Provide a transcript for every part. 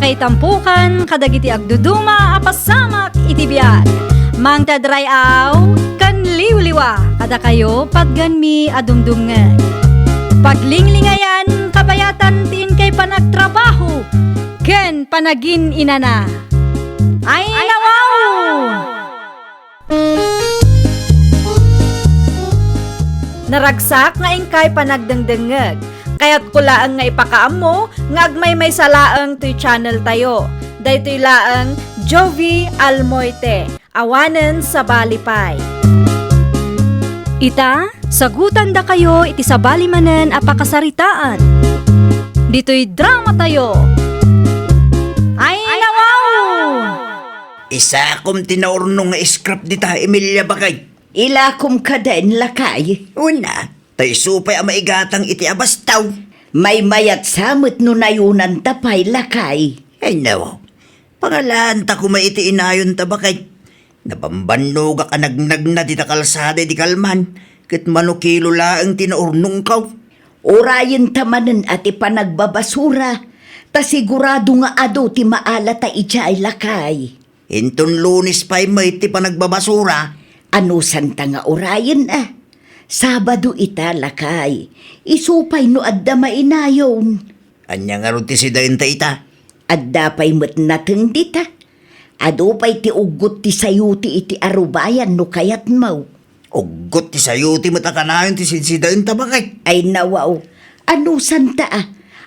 kay tampukan, kadagiti agduduma, apasamak itibiyag. Mang tadray aw, kan liwliwa, kada kayo padganmi adumdumngay. Paglinglingayan, kabayatan tin kay panagtrabaho, ken panagin inana. Ay nawaw! Naragsak nga ingkay panagdengdengeg. Kaya't kulaang nga ipakaam mo, nga agmay salaang to'y channel tayo. Daytoy laang Jovi Almoite, awanen sa balipay. Ita, sagutan da kayo iti sa balimanen apakasaritaan. Dito'y drama tayo. Ay nawaw! Isa akong tinaurnong nga script dita, Emilia Bakay. Ila kum kaden lakay. Una, tayo supay ang maigatang iti abastaw. May mayat samot no nayunan tapay lakay. Ay no, pangalan ta kuma iti inayon ta Bakay. Napambannog ka nagnag na dita kalsada di kalman. Kat manukilo laang tinaurnong kaw. Orayin tamanen at ipanagbabasura. Ta sigurado nga ado ti maala ta ijay lakay. Inton Lunes pa'y may ti panagbabasura. Ano santa nga orayin Sabado ita lakay. Isupay no adda mainayon. Anya nga ron ti si Dainta ita. Adda pay met nateng dita. Ado pay ti ugot ti sayuti iti arubayan no kayat mau. Ugot ti sayo ti matakanayon ti si Dainta Bakay. Ay nawaw. Ano santa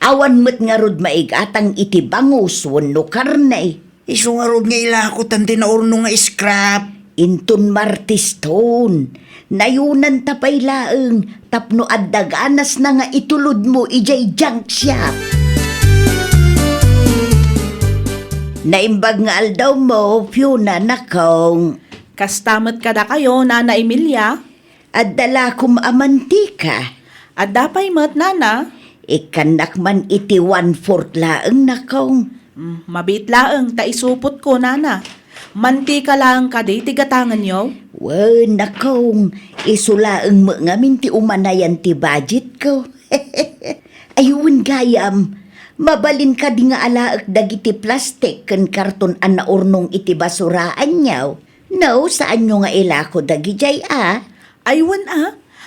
Awan met nga rod maigatang iti bangus wenno karne. Iso nga ron nga ilakot ang tinaurnong nga scrap. Intun martiston. Nayunan tapay laeng. Tapno addaganas na nga itulod mo ijay junk shop. Naimbag nga aldaw mo, Fiona nakong. Kastamat kada kayo, Nana Emilia. Addala kum amantika. At dapay mat, Nana. Ikanak man iti 1/4 laeng nakong. Mabit laeng, ta isupot ko, Nana. Mantika lang kada tigatangan yo. Wen nakong, isulaeng mo nga minti umanayan ti budget ko. Ayun gayam, mabalin ka di nga alaak dagiti plastik ken karton an naurnong iti basuraan nyaw. No, saan nyo nga ilako dagijay Aywan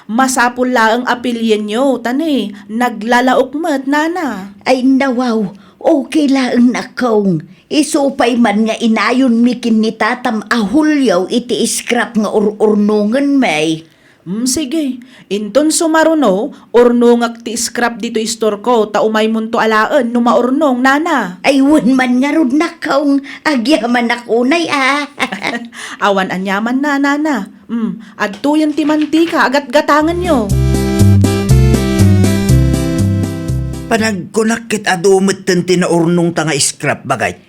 masapul laeng apilyen yo, tanay. Naglalaok mat, Nana. Ay nawaw, okay laeng nakong. Isupay man nga inayon mikin ni tatam ahulyaw iti scrap nga urnungan may. Sige. Inton sumaruno, urnongak ti scrap dito istor ko, ta umay munto alaan no maurnong, Nana. Aywan man nga rod nakong, agyaman akunay Awan anyaman na, Nana. Adtuyan ti mantika, agat-gatangan yo. Panagkunakit adumit ten tinaurnong tanga scrap Bagay.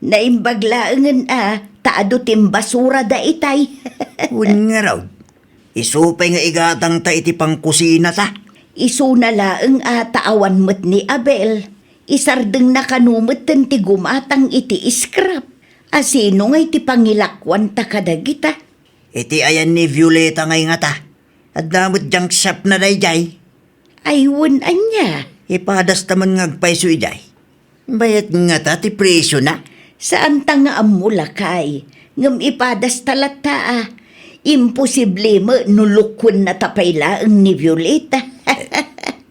Naimbaglaangan taado tim basura da itay. Un nga raw. Isupay nga igatang ta iti pangkusina ta. Isu na laeng taawan met ni Abel. Isardeng nakanumet ten ti gumatang iti scrap. Asino nga iti pangilakwan ta kadagita. Iti ayan ni Violeta ngay nga ta. At damot junk shop na dayjay. Aywan anya. Ipadas taman ngagpaiso ijay. Bayat nga ta ti presyo na. Saan ta nga amulakay? Ngam ipadas talata Imposible mo nulukwan na tapay laeng ni Violeta.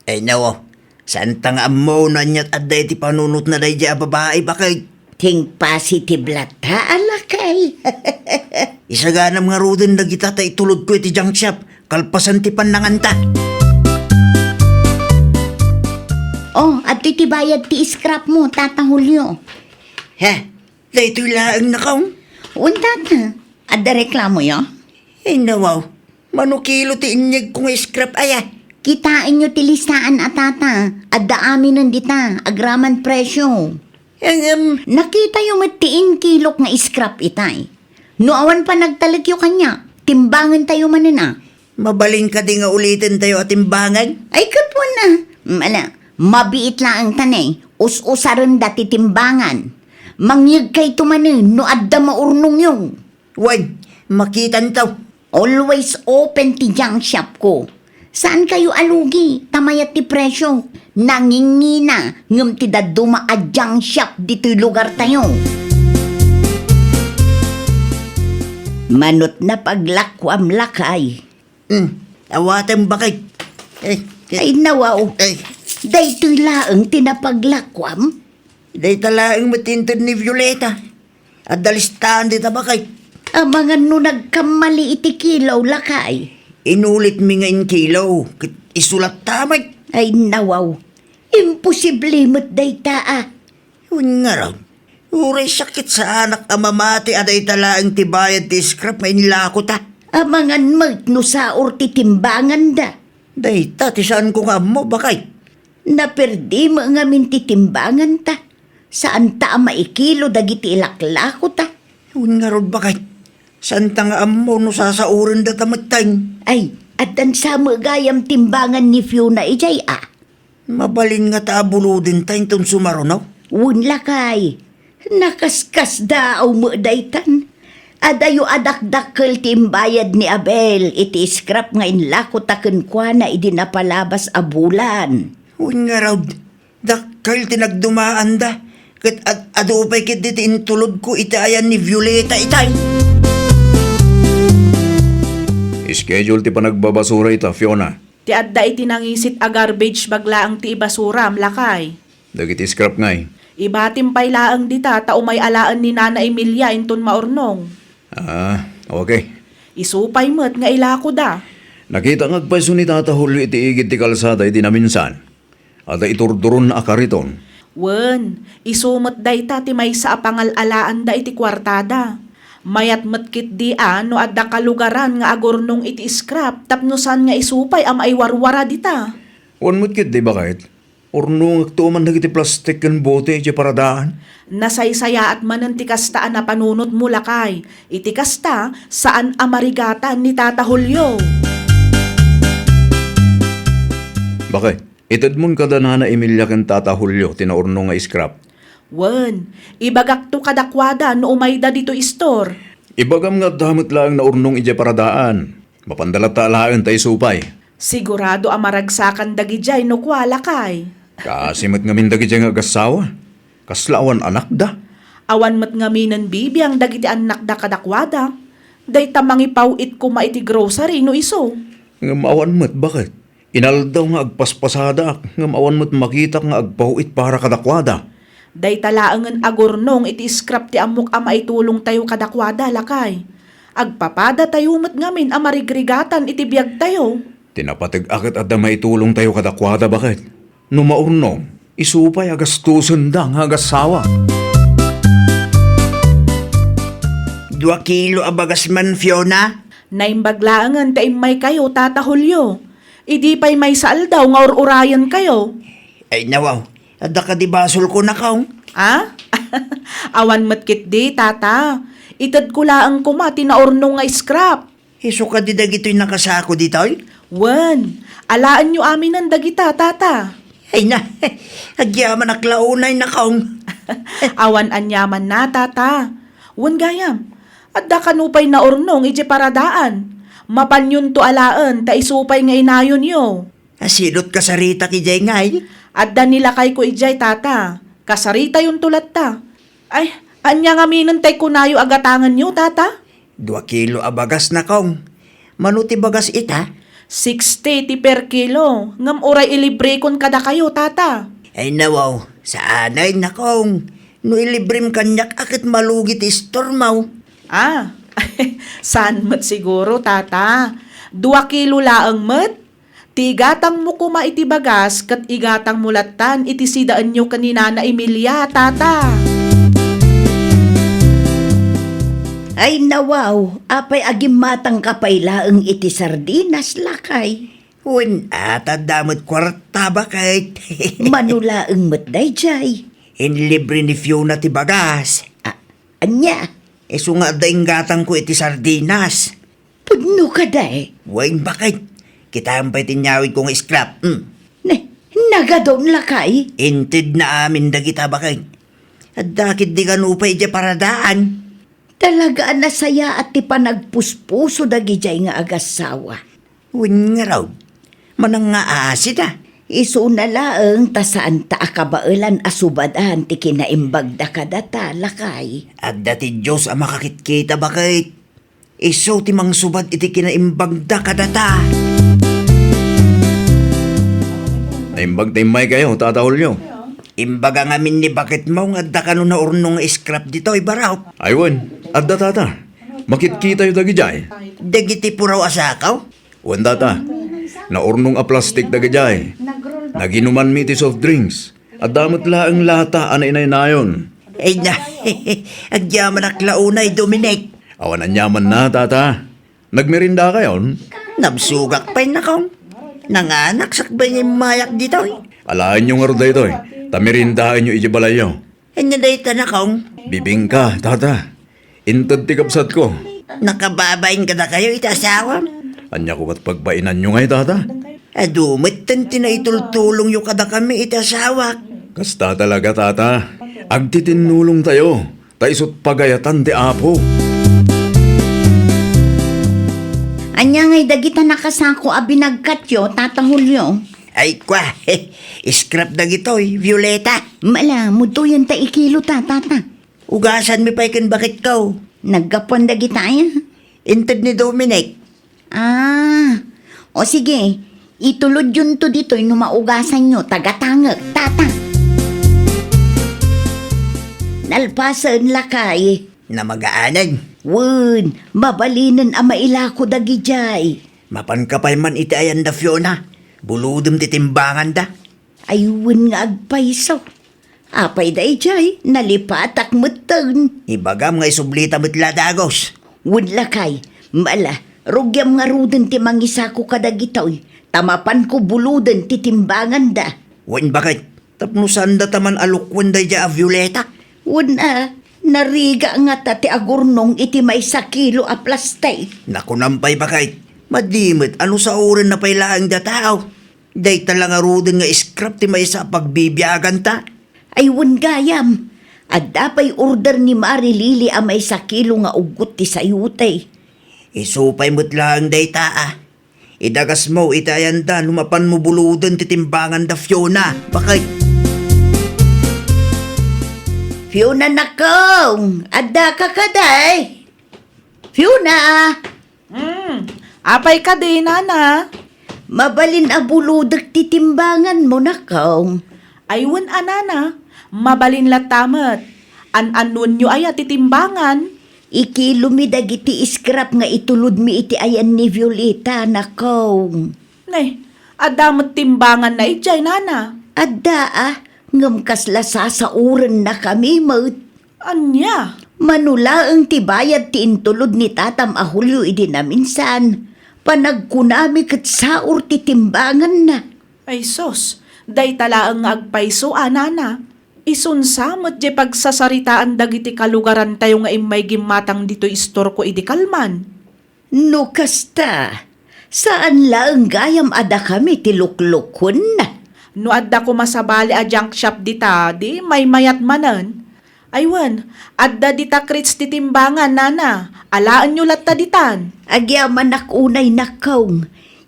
Ay nawo. Saan ta nga amo na niya't aday ti panunot na dayjay a babae Bakay. Ting positive lata alakay. Isaganam nga ruden na kita ta itulod ko iti junk shop. Kalpasan ti pananganta. Oh, at itibayad ti scrap mo, Tata Julio. Daytoy laang nakaw. Unta na. Adda reklamo yo? Ay nawaw. Manukilo ti inyag kong scrap aya. Kitain nyo ti listaan atata. Adda amin nandita. Agraman presyo. Nakita yung matiin kilok nga scrap itay. No awan pa nagtalik yung kanya. Timbangan tayo manina. Mabaling ka di nga ulitin tayo at timbangan. Ay katwa na. Mabiit lang ang tanay. Us-usaran dati timbangan. Mangyag kay tumanin no adda maurnong yung. Wag, makitan taw. Always open ti junk shop ko. Saan kayo alugi? Tamayat ti presyo. Nangingina. Ngam ti daduma adyang shop dito'y lugar tayo. Manot na paglakwam lakay. Awatan bakit? Ay nawaw. Dayto'y laeng tinapaglakwam. Day talaang matintod ni Violeta. At dalistaan dita bakit? Ang mga no nagkamali iti kilaw lakay. Inulit mi ngayon kilaw. Isulat tamay. Ay nawaw. Imposible mo't dayta ah. Yun nga raw. Uray sakit sa anak ang mamati at ay talaang tibayad ti scrap may nilako ta. Amangan magno sa ti timbangan da. Day ta, tisaan ko nga mo bakit? Naperdi mo nga mintitimbangan ta. Saan ta maikilo dagiti ilaklako ta? Yun nga raw bakit? Saan ta nga amo no sasauran da tamatay? Ay, at ang sama gayam timbangan ni Fiona ijay ah. Mabalin nga tabuludin tayo itong sumarunaw. Wun lakay. Nakaskas daaw mo daytan. Adayo adakdakkel timbayad ni Abel. Iti scrap nga inlako taken kwa na idinapalabas a bulan. Yun nga raw. Dakal tinagdumaan da. Kat adupay kit diti intulod ko itayan ni Violeta itay. Schedule ti panagbabasura ita, Fiona. Ti adda iti nangisit a garbage baglaang ti ibasuram lakay. Dagiti scrap ngay. Ibatim pay laang dita ta umay alaan ni Nana Emilia inton maurnong. Okay. Isupay mo't nga ilako da. Nakita ngagpaiso ni Tata Julio iti igit ti kalsada iti naminsan. At iturduron na akariton. Wen, isumot dayta ti may sa apangal-alaan da iti kwartada. Mayat matkit di no adda kalugaran nga agurnong iti scrap tapnusan nga isupay am ay warwara dita. Wan mo't di ba kahit? Orno agtuman nagiti plastik kan bote iti paradaan. Nasaysaya at manan ti kastaan na panunot mo lakay. Iti kasta saan amarigatan ni Tata Julio. Bakit? Itad mon kada Nana Emilia kan Tata Julio tinaorno nga scrap. Wen, ibagak to kadakwada no umayda dito store. Ibagam nga damot lang na urnong iti paradaan. Mapandalata laang tayo supay. Sigurado amaragsakan dagijay no kwala kay. Kasimot nga min dagiti nga agasawa. Kaslawan anak da. Awan mat nga minan bibiyang dagiti anak da kadakwada. Day tamangipaw it kuma iti grocery no iso. Nga maawan mo't bakit? Inaldaw nga agpaspasada nga maawan mo't makita nga agpauit para kadakwada. Day talaangan agurnong iti scrap ti amok ama itulong tayo kadakwada lakay. Agpapada tayo mat ngamin amarigrigatan iti biyag tayo. Tinapatag akit at maitulong tayo kadakwada bakit? No maurnong, isupay agastusan da nga agasawa. 2 kilo abagas man, Fiona. Naimbaglaangan taimay kayo, Tata Julio. Idi pa'y may saaldaw nga ururayan kayo. Ay nawaw, adda ka di basol ko na kaong. Ha? Awan matkit di, Tata. Itad ko laang kumati na orno nga scrap. Iso ka di dagito'y nakasako dito'y? Wen, alaan nyo amin ang dagita, Tata. Ay na, agyaman aklaunay na kaong. Awan anyaman na, Tata. Wen gayam, adda kanupay na ornong ije paradaan. Mapanyon to alaan, ta isupay nga inayon yo. Asilot ka sa rita ki Jay ngay. Adda nila kay ko ijay, Tata. Kasarita yung tulat ta. Ay, anya nga minan tay kunayo agatangan nyo, Tata. 2 kilo abagas na kaong. Manuti bagas ita? 60 ti per kilo. Ngam oray ilibre kon kada kayo, Tata. Ay nawaw, sa anay na kaong. No ilibrim kanyak akit malugi ti stormaw. Ah, saan mat siguro, Tata? 2 kilo laang mat? Tigatang mo kuma iti bagas, kat igatang mulatan iti sidaan nyo kanina na Emilia, Tata. Ay nawaw, apay agimatang kapaylaang iti sardinas lakay. Huwin ata damot kwarta ba kahit? Manulaang matday jay. Inlibre ni Fiona ti bagas. Anya, Iso nga daing gatang ko iti sardinas. pudno ka day. Huwin bakit? Kita ang pa'y tinyawid kong scrap. Nagadon lakay. Intid na amin dagita bakit? At dakit di kanupay di paradaan. Talaga nasaya at ti panagpuspuso dagijay nga agasawa. Huwin nga raw. Manang nga asid ah. Isu na laeng ta saan ta akabailan asubadan ti kinaimbag da kadata lakay. At dati Diyos ang makakitkita bakit? Iso ti mang subad iti kinaimbag da kadata. Naimbag taimay kayo, tatahol nyo. Imbaga ngamin ni bakit mo nga da kano na urnong scrap dito ibaraw. Aywan, adda tata. Makitkita yung dagijay. Dagiti puraw asakaw. Wan tata, naurnong a plastic dagijay. Naginuman mi ti soft drinks. At damot laang lata anay na yon. Ay na, agyaman aklaunay Dominic. Awan ang yaman na tata. Nagmerinda kayon? Nabsugak pa'y nakaw. Nanganak sakbay niya mayak dito eh. Alain yung arda ito eh. Tamirindahan nyo ijibalayo. Anya day tanakaw. Bibing ka, tata. Intad ti kapsat ko. Nakababain ka na kayo itasawa. Anya ko ba't pagpainan nyo ngay, tata? Adumit tanti na itultulong yung kada kami itasawak. Kasta talaga, tata. Agtitinulong tayo. Taisot pagayatan ti apo. Anya ngay dagita nakasako abinagkatyo, tatahulyo. Ay kwa, scrap na gito'y, Violeta. Mala, muto yun ta ikilo ta, tata. Ugasan mi pa'y kan bakit kaw. Naggapon dagita ya. Intad ni Dominic. Ah, o sige, itulod yun to dito'y numaugasan nyo, tagatangag, tata. Nalpasan lakay. Na mag-aanan. Wun, mabalinan ang mailako dagijay. Mapan ka pa'y man iti ayan da Fiona. Buludom titimbangan da. Ayun nga agpaiso. Apay da ijay, nalipatak mutun. Ibagam nga isublita mitla dagos. Wun lakay, mala, rugyam nga ruden ti mangisako kadagitoy. Tamapan ko buluden ti timbangan da. Wan bakit? Tapnusan da taman alukwan da ja a Violeta. Wun nariga nga tati agurnong iti may sakilo a plastic. Nakunampay bakit? Madimit, ano sa oran na pailaang da tao? Day talang aruden nga scrap ti may sa pagbibiyagan ta. Ay wun gayam, at dapay order ni Mari Lili a may sakilo nga ugot ti sayutay. Isupay mo't lang day taa. Idagas mo, itayan da, lumapan mo buluden ti timbangan da Fiona. Bakit? Fiona nakong, adda ka kaday. Fiona, Apay ka din, nana. mabalin a buludag ti timbangan mo nakong. Aywan anana, mabalin latamat. An-anon nyo ay titimbangan. Ikilo mi dagiti scrap nga itulod mi iti ayan ni Violeta nakong. Nay, adamot timbangan na ijay, nana. Adda ngam kasla sasauran na kami maut. Anya? Manula ang tibayad ti intulod ni tatam ahulyo idi na minsan. Panagkunami kat saur ti timbangan na. Ay sos, day talaang agpaiso, nana. Isunsamot je pagsasaritaan dagiti kalugaran tayo nga imay gimatang dito istor ko idi kalman. No kasta, saan lang gayam ada kami ti luklukon na. No adda ko masabali a junk shop dita, di may mayat manan. Aywan, adda dita krits ti timbangan, nana. Alaan nyo latta ditan. Agyaman unay nakaw,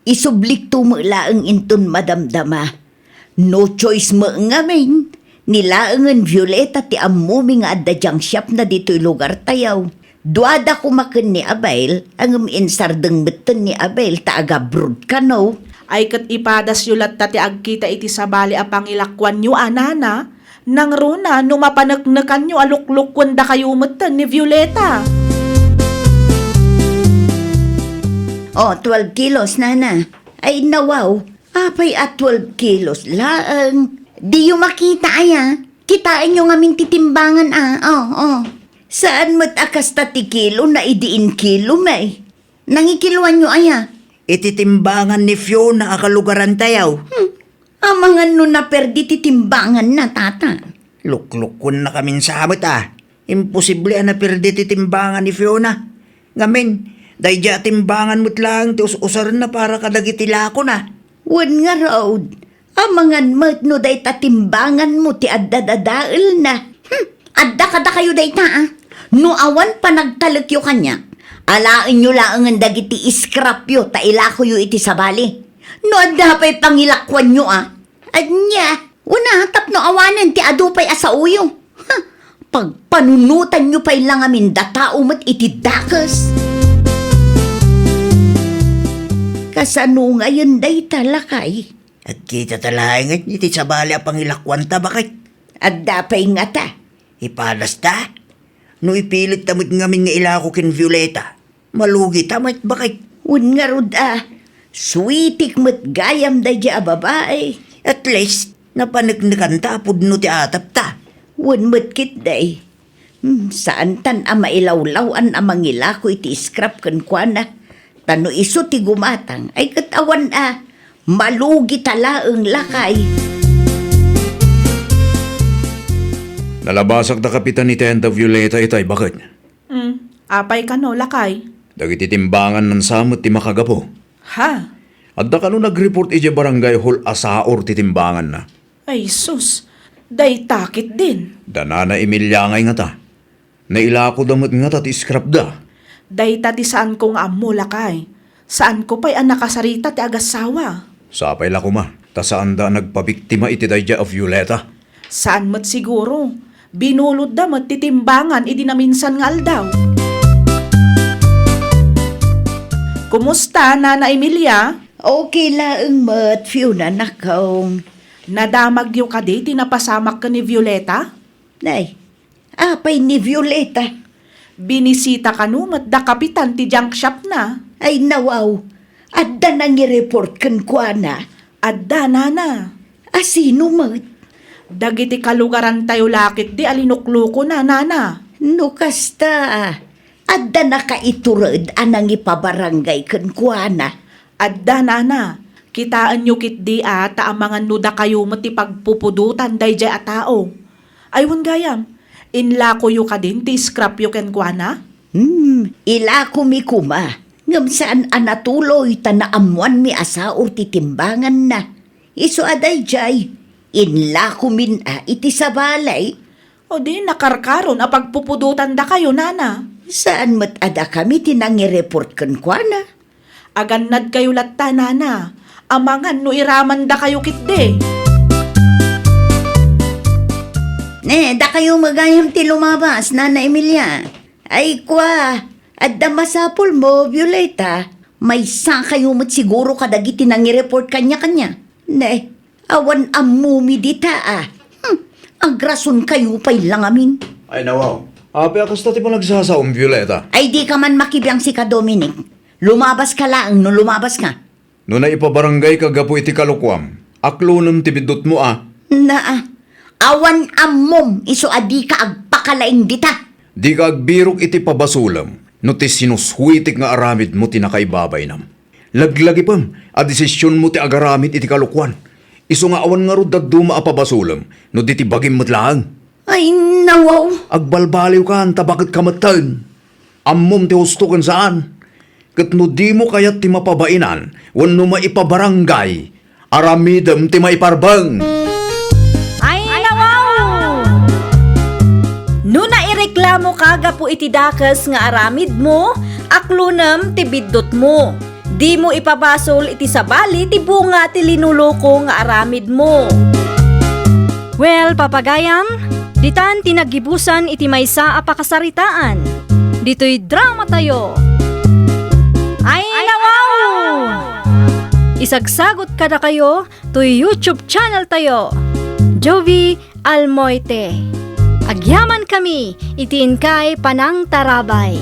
isublik tumula ang inton madamdama. No choice mo ngamin, nilaangan Violeta ti amumi nga adda junk shop na dito'y lugar tayaw. Duada kumakan ni Abel, ang insardeng beton ni Abel taaga brood ka no. Ay kat ipadas yu latta ti agkita iti sabali a pangilakwan nyo, nana. Nang runa, numapanagnakan nyo aluklukwan da kayo mutan ni Violeta. Oh, 12 kilos, nana. Ay, nawaw. Apay at 12 kilos laang. Di yung makita, aya. Kitain nyo nga mintitimbangan, Oh. Saan mo't akasta ti kilo na idiin kilo, may? Nangikiluan nyo, aya. Ititimbangan ni Fiona akalugaran tayaw. Amangan no na perdi ti timbangan na, tata. Luklukon na kamin sa amot Imposible na perdi ti timbangan ni Fiona. Ngamin, day ja timbangan mo't lang ti usar na para kadagiti lako na. Wan nga road. Amangan mo't no day tatimbangan mo ti addadadaal na. Adda kada kayo day ta, No awan pa nagtalak yo kanya. Alain nyo lang ang dagiti scrap yo, tailako yo iti sabali. No, adapay pangilakwan nyo Anya, una tapno awanan ti adupay asauyo. Pagpanunutan nyo pa'y lang amin datao mat itidakas. Kasano ngayon day talakay? At kita talahangat iti sabali a pangilakwan ta bakit? Adapay nga ta. Ipalas ta? No ipilit tamit ngamin nga ilako kin Violeta. Malugi tamit bakit? Un nga rod sweetik mat gayam day a babae. At least, napanagnakan ta pudno ti atap ta. Un mat kit day. Saan tan mailawlawan mangilako iti scrap kan kuana. Tano iso ti gumatang ay katawan malugi talaang lakay. Nalabasag na kapitan ni Tenta Violeta itay, bakit? Apay ka no, lakay. Dagiti timbangan ng samot ti makagapo. Ha? At da kano nag-report ije barangay hall asaor ti timbangan na. Ay sus, day takit din. Dana na Emilia ngay nga ta. Nailako damot nga ta ti scrap da. Day tati saan kong amo, lakay. Saan ko pa'y nakasarita ti agasawa. Sapay la kuma, ta saan da nagpabiktima iti dayja of Violeta. Saan mat siguro? Binulod da mat titimbangan idinaminsan nga aldaw. Kumusta, Nana Emilia? Okay laang mat, Fiona nakaw. Nadamag yung kadi, tinapasamak ka ni Violeta? Nay, apay ni Violeta. Binisita ka no, mat da kapitan ti junk shop na. Ay nawaw, adda nang i-report kan kuana. Adda, Nana. Asino mat? Dagiti kalugaran tayo lakit di alinukluko na, Nana. No kasta, adda nakaiturad anang ipabarangay kan kuana. Adda, Nana. Kitaan nyo kit di taamangan nuda kayo mati pagpupudutan day jay a tao. Aywan gayam, inlako yu ka din ti scrap yu ken kuana? Ila kumikuma. Ngam saan anatuloy tanaamuan mi asaor ti timbangan na. Iso aday jay, inla kumin iti sabalay. O di nakarkaron a pagpupudutan da kayo, Nana. Saan mat ada kami tinangi-report kan kuana? Agannad kayo latta, Nana. Amangan no iraman da kayo kitde. Da kayo magayam ti lumabas, Nana Emilia. Ay kwa, adda masapol mo, Violeta. May sa kayo mat siguro kadagiti nangi-report kanya-kanya. Awan amumi dita Agrason kayo pa'y lang amin. Ay nawaw, api akas tati pa nagsasaom Violeta. Ay di ka man makibiyang si ka Dominic. Lumabas ka lang no lumabas ka. No na ipabarangay kagapo iti kalukwam, aklonam tibidot mo Awan amom iso adi ka agpakalaing dita. Di ka agbirok iti pabasulam, no ti sinuswitik nga aramid mo tinakaibabay nam. Laglagi pam, a desisyon mo ti agaramid iti kalukwan. Iso nga awan nga rudag duma a pabasulam, no di ti bagim mo't lang. Ay nawaw. Agbalbaliw ka, anta bakit kamatan? Ammom ti husto kan saan? Kat no di mo kayat ti mapabainan, wan no maipabarangay, aramidam ti maiparbang. Ay, nawaw! No naireklamo kaga po iti dakas nga aramid mo, aklunam ti biddot mo. Di mo ipabasol iti sabali ti bunga ti linuloko nga aramid mo. Well, papagayam, ditan tinagibusan iti maysa a pakasaritaan. Dito'y drama tayo. Ay, nawaw! Isagsagot ka na kayo to YouTube channel tayo. Jovi Almoite. Agyaman kami, itiin kay Panang Tarabay.